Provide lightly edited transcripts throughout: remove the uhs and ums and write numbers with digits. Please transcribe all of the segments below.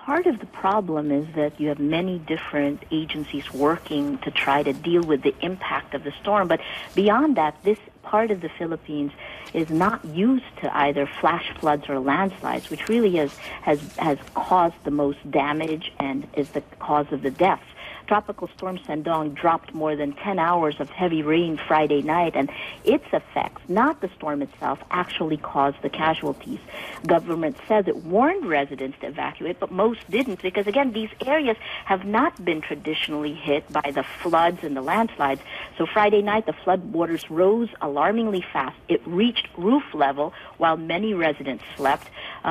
Part of the problem is that you have many different agencies working to try to deal with the impact of the storm. But beyond that, this part of the Philippines is not used to either flash floods or landslides, which really has caused the most damage and is the cause of the deaths. Tropical storm Sendong dropped more than 10 hours of heavy rain Friday night, and its effects, not the storm itself, actually caused the casualties. Government says it warned residents to evacuate, but most didn't because, again, these areas have not been traditionally hit by the floods and the landslides. So Friday night, the flood waters rose alarmingly fast. It reached roof level while many residents slept.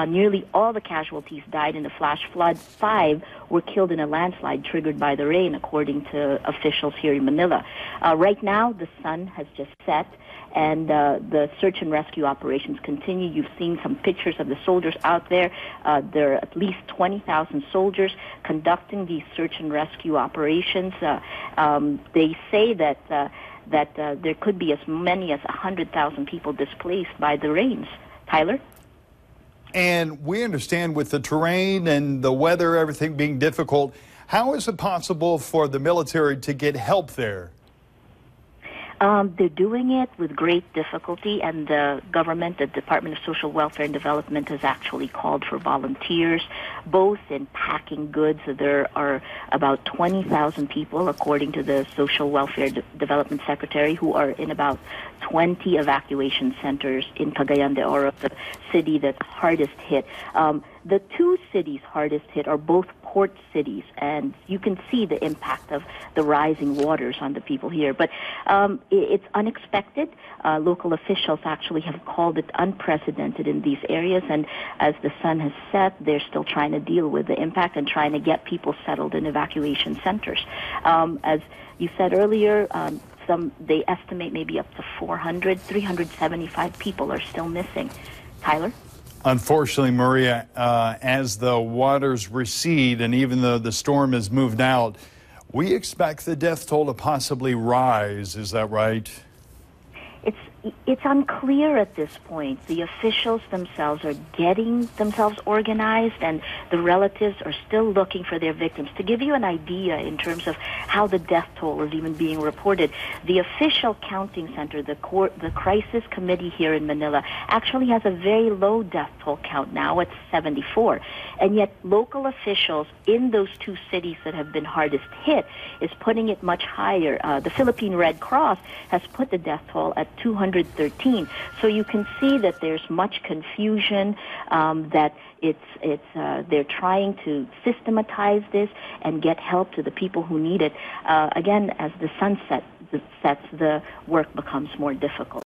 Nearly all the casualties died in the flash flood. 5 were killed in a landslide triggered by the rain, according to officials here in Manila. Right now, the sun has just set, and the search and rescue operations continue. You've seen some pictures of the soldiers out there. There are at least 20,000 soldiers conducting these search and rescue operations. They say that there could be as many as 100,000 people displaced by the rains. Tyler? And we understand with the terrain and the weather, everything being difficult, how is it possible for the military to get help there? They're doing it with great difficulty, and the government, the Department of Social Welfare and Development, has actually called for volunteers, both in packing goods. There are about 20,000 people, according to the Social Welfare Development Secretary, who are in about 20 evacuation centers in Cagayan de Oro, the city that's hardest hit. The 2 cities hardest hit are both port cities, and you can see the impact of the rising waters on the people here. But it's unexpected. Local officials actually have called it unprecedented in these areas, and as the sun has set, they're still trying to deal with the impact and trying to get people settled in evacuation centers. As you said earlier, they estimate maybe up to 375 people are still missing. Tyler? Unfortunately, Maria, as the waters recede and even though the storm has moved out, we expect the death toll to possibly rise. Is that right? It's unclear at this point. The officials themselves are getting themselves organized, and the relatives are still looking for their victims. To give you an idea in terms of how the death toll is even being reported, the official counting center, the crisis committee here in Manila, actually has a very low death toll count now. It's 74. And yet local officials in those 2 cities that have been hardest hit is putting it much higher. The Philippine Red Cross has put the death toll at 213. So you can see that there's much confusion, that they're trying to systematize this and get help to the people who need it. Again, as the sun sets, the work becomes more difficult.